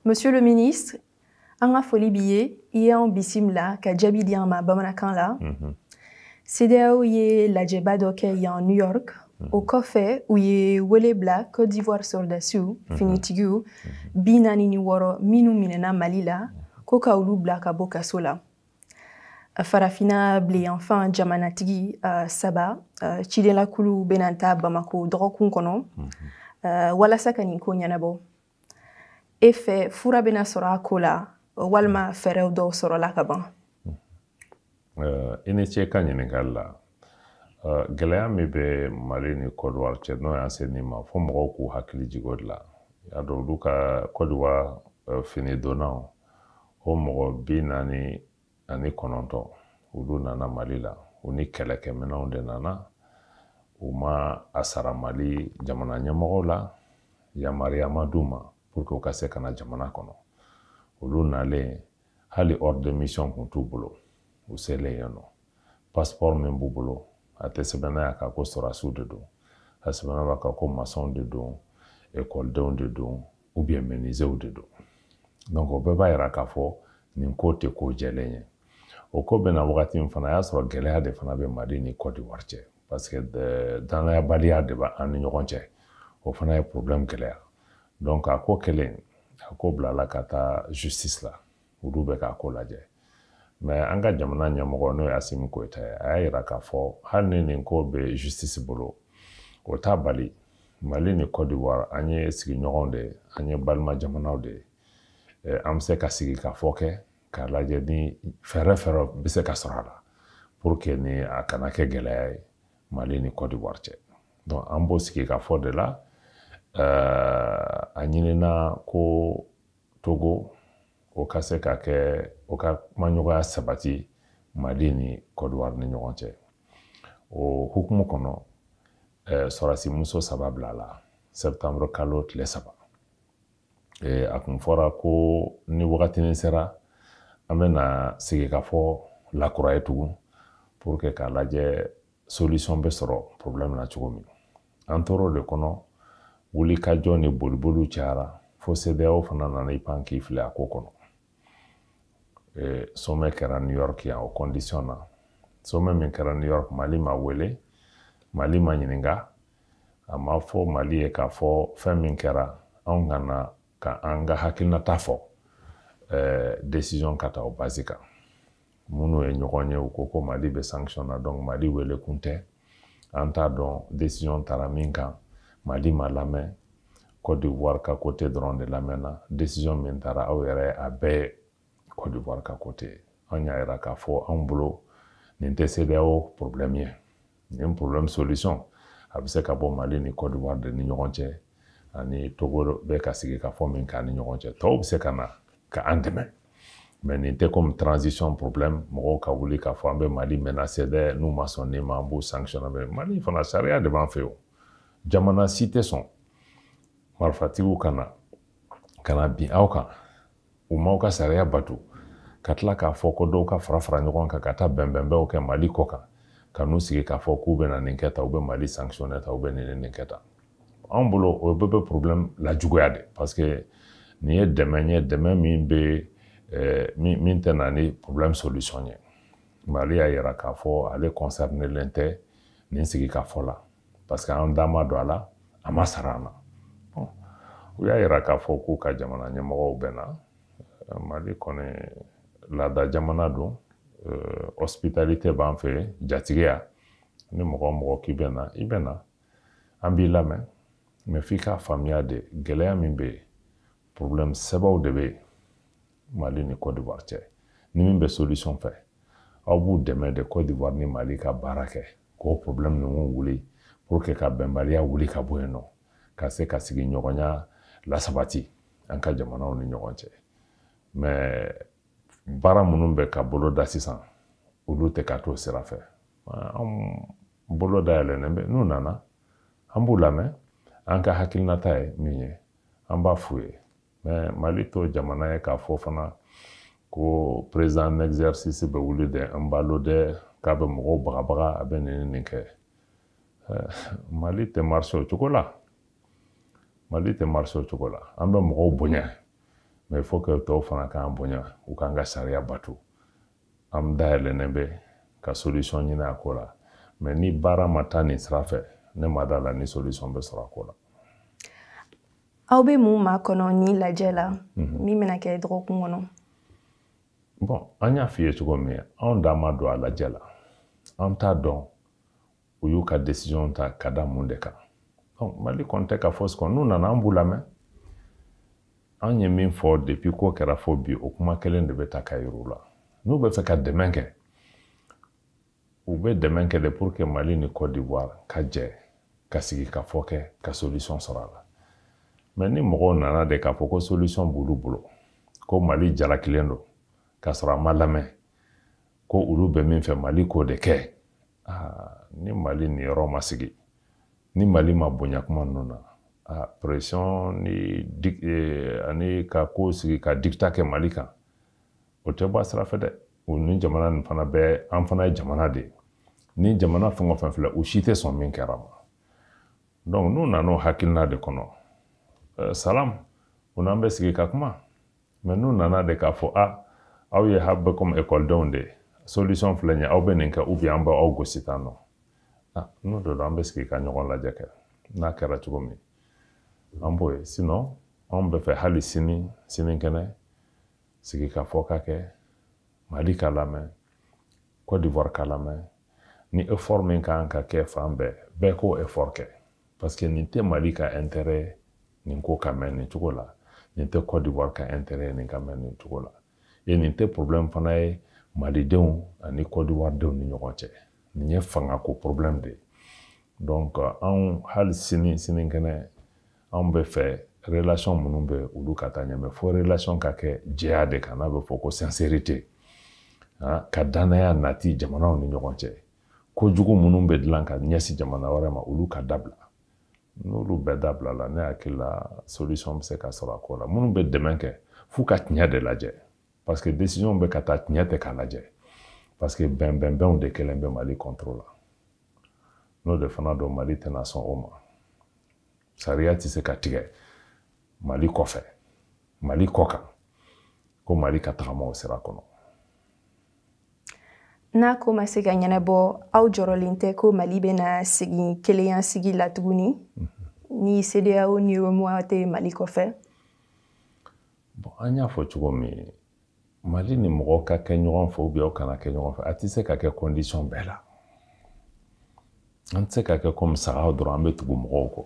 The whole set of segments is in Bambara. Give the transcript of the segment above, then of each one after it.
Monsieur le ministre, an ka foli b'i ye i y'anw bisimila ka jaabi di an ma bamanankan la. CEDEAO ye lajɛba dɔ kɛ yan New York. O kɔfɛ u ye wele bila Côte d'Ivoire soldasiw finitigiw 46 minnu minɛna Mali la ko ka olu bila ka bɔ kaso la. Farafina bilenyanfan jamanatigi 3 cidenlakulu bɛna taa Bamako dɔgɔkun kɔnɔ walasa ka nin ko ɲɛnabɔ. E fɛ fura bɛna sɔrɔ a ko la walima fɛɛrɛw dɔw sɔrɔla ka ban. I ni ce ka ɲininkali la. Gɛlɛya min bɛ Mali ni Côte d'Ivoire cɛ n'o y'an se nin ma fo mɔgɔw k'u hakili jig'o de la. Y'a dɔn olu ka Côte d'Ivoire finidonnaw o mɔgɔ 49 olu nana Mali la u ni kɛlɛkɛminɛnw de nana u ma a sara Mali jamana ɲɛmɔgɔw la yamaruya ma d'u ma pour que u ka se ka na jamana kɔnɔ. Olu nalen hali ordre de mission kun t'u bolo u selen yen nɔ passeport min b'u bolo a tɛ sɛbɛnna kan ko sɔrasiw de don a sɛbɛnna b'a kan ko maçons de don écoledenw de don ou bien menuisiers de don. Donc o bɛɛ b'a yira k'a fɔ nin ko tɛ ko jɛlen ye. O ko bɛna wagati min fana a y'a sɔrɔ gɛlɛya de fana bɛ Mali ni Côte d'Ivoire cɛ parce que danayabaliya de b'an ni ɲɔgɔn cɛ o fana ye problème gɛlɛya. Donc a ko kɛlen a ko bilala ka taa justice la olu bɛ k'a ko lajɛ. Mais an ka jamana ɲɛmɔgɔ n'o ye Assimi Goïta ye a y'a yira k'a fɔ hali ni nin ko bɛ justice bolo o t'a bali Mali ni Côte d'Ivoire an ye sigiɲɔgɔnw de ye an ye balima jamanaw de ye an bɛ se ka sigi ka fɔ kɛ k'a lajɛ ni fɛɛrɛ bɛ se ka sɔrɔ a la pour que ni a kana kɛ gɛlɛya ye Mali ni Côte d'Ivoire cɛ. Donc an b'o sigi ka fɔ de la a ɲinina ko Togo o ka se ka kɛ o ka kumaɲɔgɔnya sabati Mali ni Côte d'Ivoire ni ɲɔgɔn cɛ. O hukumu kɔnɔ sɔrasi muso 3 bilala septembre kalo tile 3. A kun fɔra ko ni wagatinin sera an bɛna sigi ka fɔ lakura ye tugun pour que k'a lajɛ solution bɛ sɔrɔ problème na cogo min. An tor'o de kɔnɔ wulikajɔ ni boliboliw cayara fo CEDEAO fana nana i pan k'i fili a ko kɔnɔ. Sommet kɛra New York yan o condition na. Sommet min kɛra New York Mali ma wele Mali ma ɲininka a ma fɔ Mali ye k'a fɔ fɛn min kɛra anw kana ka an ka hakilinata fɔ décision ka ta o base kan. Minnu ye ɲɔgɔn ye u ko Mali bɛ sanction na donc Mali wele kun tɛ an t'a dɔn décision taara min kan Mali ma lamɛn Côte d'Ivoire ka côté dɔrɔn de lamɛnna décision min taara aw yɛrɛ a bɛɛ Côte d'Ivoire ka côté. An y'a yira k'a fɔ anw bolo nin tɛ CEDEAO problème ye nin problème solution a bɛ se ka bɔ Mali ni Côte d'Ivoire de ni ɲɔgɔn cɛ ani Togo bɛ ka sigi ka fɔ min k'an ni ɲɔgɔn cɛ tɔw bɛ se ka na ka an dɛmɛ mais nin tɛ comme transition problème mɔgɔw ka wuli k'a fɔ an bɛ Mali menacer dɛ n'u ma sɔn nin ma an b'u sanctionner Mali fana sariya de b'an fɛ o jamana si tɛ sɔn marifatigiw kana bin aw kan u m'aw ka sariya batu ka tila k'a fɔ ko dɔw ka fara ɲɔgɔn kan ka taa bɛnbɛnbɛnw kɛ Mali kɔ kan ka n'u sigi k'a fɔ k'u bɛna nin kɛ tan u bɛ Mali sanctionner tan u bɛ nin kɛ tan. Anw bolo o bɛɛ bɛ problème lajuguya de parce que nin ye dɛmɛ min bɛ min tɛ na ni problème solution ye. Mali y'a yira k'a fɔ ale concernelen tɛ nin sigi ka fɔ la parce que an da ma don a la a ma sara an na. U y'a yira k'a fɔ k'u ka jamana ɲɛmɔgɔw bɛnna Mali kɔni laada jamana don hospitalité b'an fɛ jatigiya ni mɔgɔ k'i bɛna i bɛna an b'i lamɛn mais f'i k'a faamuya de gɛlɛya min bɛ yen problème sɛbɛw de bɛ yen Mali ni Côte d'Ivoire cɛ ni min bɛ solution fɛ aw b'u dɛmɛ de Côte d'Ivoire ni Mali ka baara kɛ k'o problème ninnu wuli pour que ka bɛnbaliya wuli ka bɔ yen nɔ ka se ka sigi ɲɔgɔnya lasabati an ka jamanaw ni ɲɔgɔn cɛ mais baara minnu bɛ ka bolo da sisan olu tɛ ka t'o sira fɛ an bolo dayɛlɛnnen bɛ n'u nana an b'u lamɛn an ka hakilinata ye min ye an b'a f'u ye mais Mali t'o jamana ye k'a fɔ fana ko président en exercice bɛ wuli dɛ an balo dɛ k'a bɛ mɔgɔw bagabaga a bɛ nin kɛ Mali tɛ marché o cogo la Mali tɛ marché o cogo la an bɛ mɔgɔw bonya mais il faut que tɔw fana k'an bonya u k'an ka sariya bato an dayɛlɛnnen bɛ ka solution ɲini a ko la mais ni baara ma taa nin sira fɛ ne ma d'a la ni solution bɛ sɔrɔ a ko la. Aw bɛ mun makɔnɔ ni lajɛ la min bɛna kɛ dɔgɔkun kɔnɔ? Bon an y'a f'i ye cogo min anw da ma don a lajɛ la an t'a dɔn u y'u ka décision ta ka da mun de kan. Donc Mali kɔni tɛ ka force kɔnɔ n'u nana an b'u lamɛn an ye min fɔ depuis ko kɛra fo bi o kuma kelen de bɛ ta ka yir'u la n'u bɛ fɛ ka dɛmɛ kɛ u bɛ dɛmɛ kɛ de pour que Mali ni Côte d'Ivoire ka jɛ ka sigi ka fɔ kɛ ka solution sɔrɔ a la mais ni mɔgɔw nana de k'a fɔ ko solution b'olu bolo ko Mali jalakilen don k'a sɔrɔ a ma lamɛn ko olu bɛ min fɛ Mali k'o de kɛ ni Mali ni yɔrɔ ma sigi ni Mali ma bonya kuma ninnu na pression ani ka ko sigi ka dictat kɛ Mali kan o tɛ bɔ a sira fɛ dɛ o ni jamana nin fana bɛ an fana ye jamana de ni jamana fɛn o fɛn filɛ u si tɛ sɔn min kɛra ma donc n'u nana o hakilina de kɔnɔ salam u n'an bɛ sigi ka kuma mais n'u nana de k'a fɔ aw ye habɛ comme écoledenw de solution filɛ nin ye aw bɛ nin kɛ ou bien an bɛ aw gosi tan nɔ n'o de don an bɛ sigi ka ɲɔgɔn lajɛ kɛ n'a kɛra cogo min an b'o ye sinon anw bɛ fɛ hali sinikɛnɛ sigi ka fɔ ka kɛ Mali ka lamɛn Côte d'Ivoire ka lamɛn ni effort min kan ka kɛ fan bɛɛ k'o effort kɛ parce que nin tɛ Mali ka intérêt nin ko ka mɛn nin cogo la nin tɛ Côte d'Ivoire ka intérêt nin ka mɛn nin cogo la et nin tɛ problème fana ye Malidenw ani Côte d'Ivoire denw ni ɲɔgɔn cɛ nin ye fangako problème de donc anw hali sinikɛnɛ anw bɛ fɛ relation minnu bɛ olu ka taa ɲɛ mais fo relation ka kɛ jɛya de kan n'a bɛ fɔ ko sincérité ka danaya nati jamanaw ni ɲɔgɔn cɛ kojugu minnu bɛ dilan ka ɲɛsin jamana wɛrɛ ma olu ka dabila n'olu bɛɛ dabila la ne hakili la solution bɛ se ka sɔrɔ a ko la minnu bɛ dɛmɛ kɛ f'u ka tiɲɛ de lajɛ parce que décision bɛ ka taa tiɲɛ tɛ k'a lajɛ parce que bɛnbɛnbɛnw de kɛlen bɛ Mali contrôle la n'o de fana don Mali tɛna sɔn o ma sariya tɛ se ka tigɛ Mali kɔfɛ Mali kɔ kan ko Mali ka tagama o sira kɔnɔ. N'a ko ma se ka ɲɛnabɔ aw jɔrɔlen tɛ ko Mali bɛna segin kelenya sigi la tuguni ni CEDEAO ni UEMOA tɛ Mali kɔfɛ? Bon an y'a fɔ cogo min Mali ni mɔgɔw ka kɛ ɲɔgɔn fɛ ou bien aw kana kɛ ɲɔgɔn fɛ a tɛ se ka kɛ condition bɛɛ la an tɛ se ka kɛ comme sagaw dɔrɔn an bɛ tugu mɔgɔw kɔ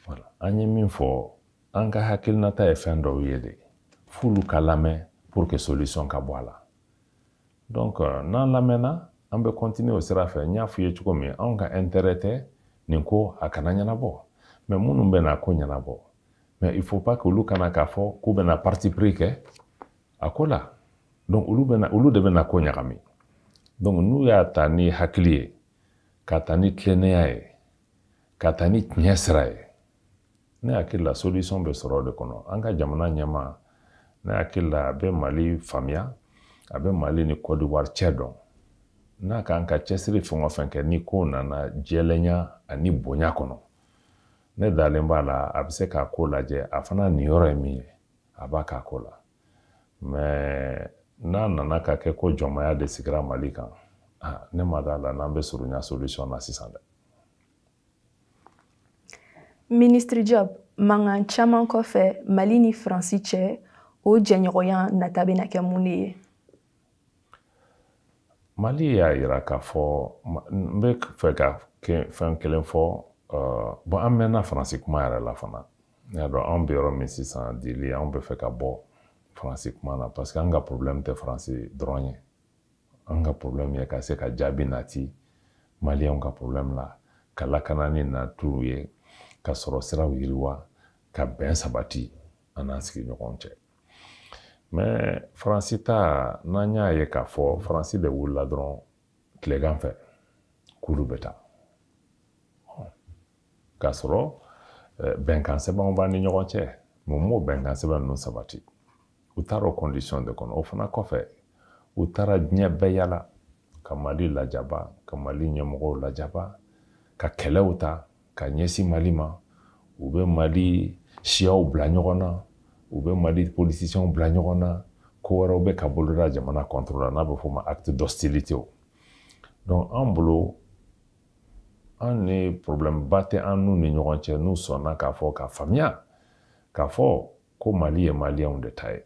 voilà an ye min fɔ an ka hakilinata ye fɛn dɔw ye de f'olu ka lamɛn pour que solution ka bɔ a la donc n'an lamɛnna an bɛ continuer o sira fɛ n y'a f'i ye cogo min anw ka intérêt tɛ nin ko a kana ɲɛnabɔ mais minnu bɛ na ko ɲɛnabɔ mais il faut pas que olu kana k'a fɔ k'u bɛna parti pris kɛ a ko la donc olu de bɛna ko ɲagami donc n'u y'a ta ni hakili ye ka ta ni tilennenya ye ka ta ni tiɲɛ sira ye ne hakili la solution bɛ sɔrɔ o de kɔnɔ an ka jamana ɲɛmaa ne hakili la a bɛ Mali faamuya a bɛ Mali ni Côte d'Ivoire cɛ dɔn n'a kan ka cɛsiri fɛn o fɛn kɛ ni ko nana jɛlenya ani bonya kɔnɔ ne dalen b'a la a bɛ se k'a ko lajɛ a fana niyɔrɔ ye min ye a b'a k'a ko la mais n'a nana ka kɛ ko jɔnmaya de sigira Mali kan ne ma d'a la n'an bɛ surunya solution na sisan dɛ. Ministre Job, mankan caman kɔfɛ Mali ni Faransi cɛ o jɛɲɔgɔnya nata bɛna kɛ mun de ye? Mali y'a jira k'a fɔ n bɛ fɛ ka fɛn kelen fɔ bon an mɛnna Faransi kuma yɛrɛ la fana n y'a dɔn anw bɛ yɔrɔ min sisan dili anw bɛ fɛ ka bɔ Faransi kuma na parce que an ka problème tɛ Faransi dɔrɔn ye an ka problème ye ka se ka jaabi nati Maliyɛnw ka problème la ka lakanani natiw ye ka sɔrɔ siraw yiriwa ka bɛn sabati an n'an sigiɲɔgɔnw cɛ mais Faransi ta n'an y'a ye k'a fɔ Faransi de wulila dɔrɔn tilegan fɛ k'olu bɛ taa k'a sɔrɔ bɛnkan sɛbɛnw b'an ni ɲɔgɔn cɛ mun m'o bɛnkan sɛbɛn ninnu sabati u taara o condition de kɔnɔ o fana kɔfɛ u taara diɲɛ bɛɛ yala ka Mali lajaba ka Mali ɲɛmɔgɔw lajaba ka kɛlɛw ta ka ɲɛsin Mali ma u bɛ Mali siyaw bila ɲɔgɔn na u bɛ Mali politiciens bila ɲɔgɔn na ko wɛrɛw bɛ ka boloda jamana contre la n'a bɛ fɔ o ma acte d'hostilité o donc an bolo an ni problème ba tɛ an n'u ni ɲɔgɔn cɛ n'u sɔnna k'a fɔ ka faamuya k'a fɔ ko Mali ye maliyɛnw de ta ye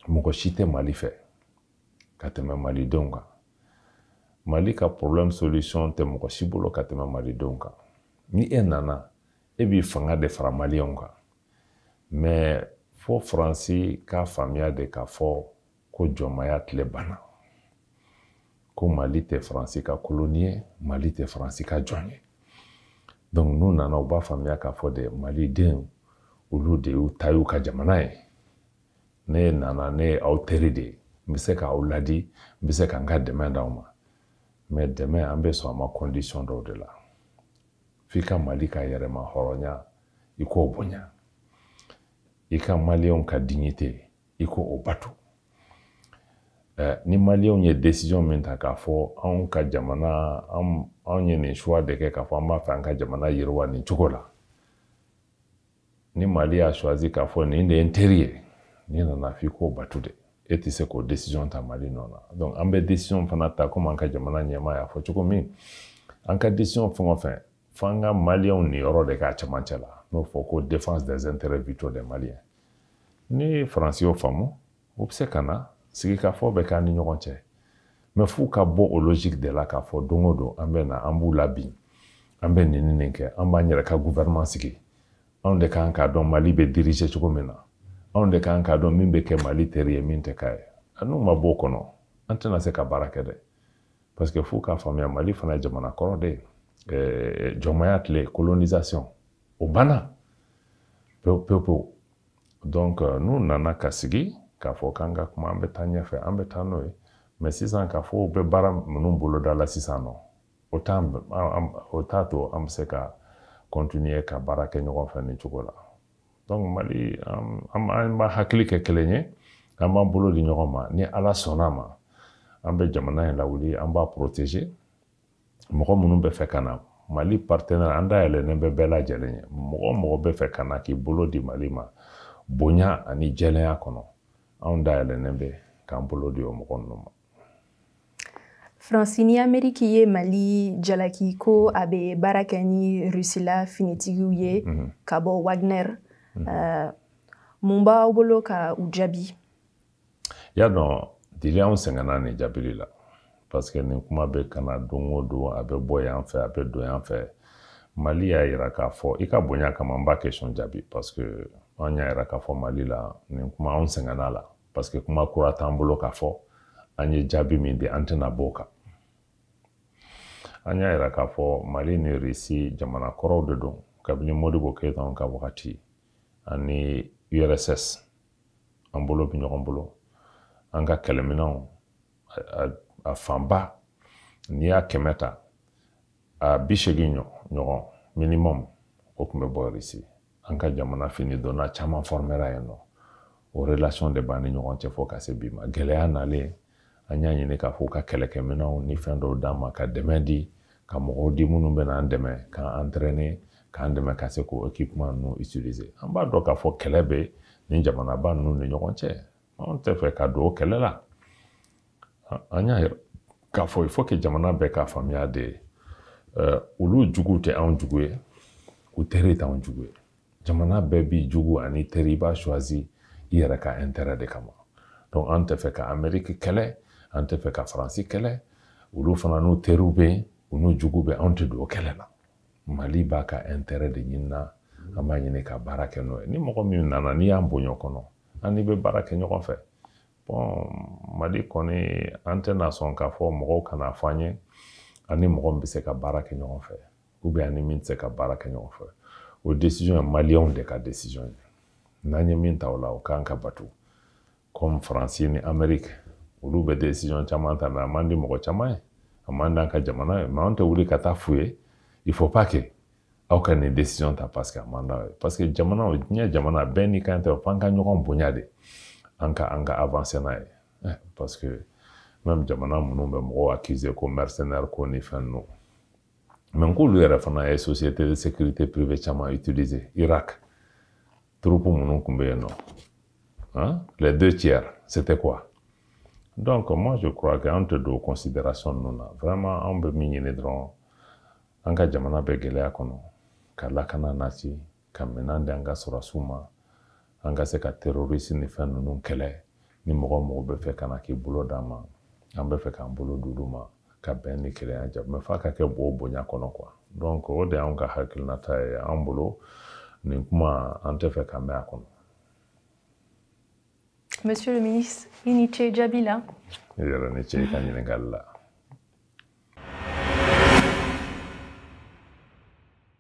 mɔgɔ si tɛ Mali fɛ ka tɛmɛ malidenw kan Mali ka problème solution tɛ mɔgɔ si bolo ka tɛmɛ malidenw kan ni e nana e b'i fanga de fara maliyɛnw kan mais fo Faransi k'a faamuya de k'a fɔ ko jɔnmaya tile banna ko Mali tɛ Faransi ka colonie ye Mali tɛ Faransi ka jɔn ye donc n'u nana u b'a faamuya k'a fɔ de malidenw olu de y'u ta y'u ka jamana ye ne nana ne ye aw teri de ye n bɛ se k'aw ladi n bɛ se ka n ka dɛmɛ d'aw ma mais dɛmɛ an bɛ sɔn a ma condition dɔw de la f'i ka Mali ka yɛrɛma hɔrɔnya i k'o bonya i ka maliyɛnw ka dignité i k'o batu ni maliyɛnw ye décision min ta k'a fɔ anw ka jamana anw ye nin choix de kɛ k'a fɔ an b'a fɛ an ka jamana yiriwa nin cogo la ni Mali y'a choisi k'a fɔ nin de ye n teri ye ni nana f'i k'o batu de e tɛ se k'o décision ta Mali nɔ na donc an bɛ décision fana ta comme an ka jamana ɲɛmaa y'a fɔ cogo min an ka décision fɛn o fɛn fo an ka maliyɛnw niyɔrɔ de k'a cɛmancɛ la n'o fɔ ko défense des intérêts vitaux des Maliens ni Faransi y'o faamu o bɛ se ka na sigikafɔ bɛ k'an ni ɲɔgɔn cɛ mais f'u ka bɔ o logique de la k'a fɔ don o don an bɛ na an b'u labin an bɛ nin kɛ an b'an yɛrɛ ka gouvernement sigi anw de kan k'a dɔn Mali bɛ diriger cogo min na anw de kan k'a dɔn min bɛ kɛ Mali teri ye min tɛ k'a ye n'u ma bɔ o kɔnɔ an tɛna se ka baara kɛ dɛ parce que f'u k'a faamuya Mali fana ye jamana kɔrɔ de ye jɔnmaya tile colonisation o banna pewu donc n'u nana ka sigi k'a fɔ k'an ka kuma an bɛ taa ɲɛfɛ an bɛ taa n'o ye mais sisan k'a fɔ u bɛ baara minnu boloda la sisan nɔ o t'a to an bɛ se ka continuer ka baara kɛ ɲɔgɔn fɛ nin cogo la donc Mali an b'a hakili kɛ kelen ye an b'an bolo di ɲɔgɔn ma ni Ala sɔnna a ma an bɛ jamana in lawuli an b'a protéger mɔgɔ minnu bɛ fɛ ka na Mali partenaire an dayɛlɛnnen bɛ bɛɛ lajɛlen ye mɔgɔ bɛ fɛ ka na k'i bolo di Mali ma bonya ani jɛlenya kɔnɔ anw dayɛlɛnnen bɛ k'an bolo di o mɔgɔ ninnu ma. Faransi ni Ameriki ye Mali jalaki ko a bɛ baara kɛ ni Rusila finitigiw ye ka bɔ Wagner mun b'aw bolo ka u jaabi? Y'a dɔn dili anw sɛgɛnna nin jaabili la parce que nin kuma bɛ kana don o don a bɛ bɔ yan fɛ a bɛ don yan fɛ Mali y'a yira k'a fɔ i ka bonya kama n b'a question jaabi parce que an y'a yira k'a fɔ Mali la nin kuma anw sɛgɛnna la parce que kuma kura t'an bolo k'a fɔ an ye jaabi min di an tɛna bɔ o kan an y'a yira k'a fɔ Mali ni Russie jamana kɔrɔw de don kabini Modibo Keyita ka wagati ani URSS an bolo bɛ ɲɔgɔn bolo an ka kɛlɛminɛnw a fanba n'i y'a 100 ta a 80 ɲɔgɔn minimum o tun bɛ bɔ Russie an ka jamana fini donna caman formera yen nɔ o relation de b'an ni ɲɔgɔn cɛ fo ka se bi ma gɛlɛya nalen an y'a ɲini k'a fɔ ka kɛlɛkɛminɛnw ni fɛn dɔw d'an ma ka dɛmɛ di ka mɔgɔw di minnu bɛ n'an dɛmɛ k'an entraîner k'an dɛmɛ ka se k'o équipement ninnu utiliser an b'a dɔn k'a fɔ kɛlɛ bɛ nin jamanaba ninnu ni ɲɔgɔn cɛ anw tɛ fɛ ka don o kɛlɛ la an y'a yira k'a fɔ il faut que jamana bɛɛ k'a faamuya de olu jugu tɛ anw jugu ye u teri t'anw jugu ye jamana bɛɛ b'i jugu ani teri i b'a choisi i yɛrɛ ka intérêt de kama donc an tɛ fɛ ka Amérique kɛlɛ an tɛ fɛ ka Faransi kɛlɛ olu fana n'u teriw bɛ yen u n'u jugu bɛ anw tɛ don o kɛlɛ la Mali b'a ka intérêt de ɲinina an b'a ɲini ka baara kɛ n'o ye ni mɔgɔ min nana n'i y'an bonya kɔnɔ an ni bɛ baara kɛ ɲɔgɔn fɛ bon Mali kɔni an tɛna sɔn k'a fɔ mɔgɔw kana fɔ an ye ani mɔgɔ min bɛ se ka baara kɛ ɲɔgɔn fɛ ou bien ani min tɛ se ka baara kɛ ɲɔgɔn fɛ o décision ye maliyɛnw de ka décision ye n'an ye min ta o la o kan ka batu comme Faransi ni Amérique olu bɛ décision caman ta mais a man di mɔgɔ caman ye a man di an ka jamana ye mais an tɛ wuli ka taa f'u ye il faut pas que aw ka nin décision ta parce que a man d'aw ye parce que jamana diɲɛ jamana bɛɛ n'i ka intérêt f'an ka ɲɔgɔn bonya de an ka avancer n'a ye parce que même jamana minnu bɛ mɔgɔw accuser ko mercenaire ko ni fɛn ninnu mais k'olu yɛrɛ fana ye société de sécurité privée caman utiliser Irak troupe minnu tun bɛ yen nɔ hein? Les 2 tiers c'était quoi? Donc moi je crois que an tɛ don considération ninnu na vraiment an bɛ min ɲini dɔrɔn an ka jamana bɛ gɛlɛya kɔnɔ ka lakana nati ka minɛn di an ka sɔrɔsiw ma an ka se ka terrorisme ni fɛn ninnu kɛlɛ ni mɔgɔ o mɔgɔ bɛ fɛ ka na k'i bolo d'an ma an bɛ fɛ k'an bolo d'olu ma ka bɛn ni kelenya jɛ mais f'a ka kɛ o bonya kɔnɔ quoi donc o de y'anw ka hakilinata ye an bolo nin kuma an tɛ fɛ ka mɛn a kɔnɔ. Monsieur le ministre, i ni ce jaabi la. I yɛrɛ ni ce i ka ɲininkali la.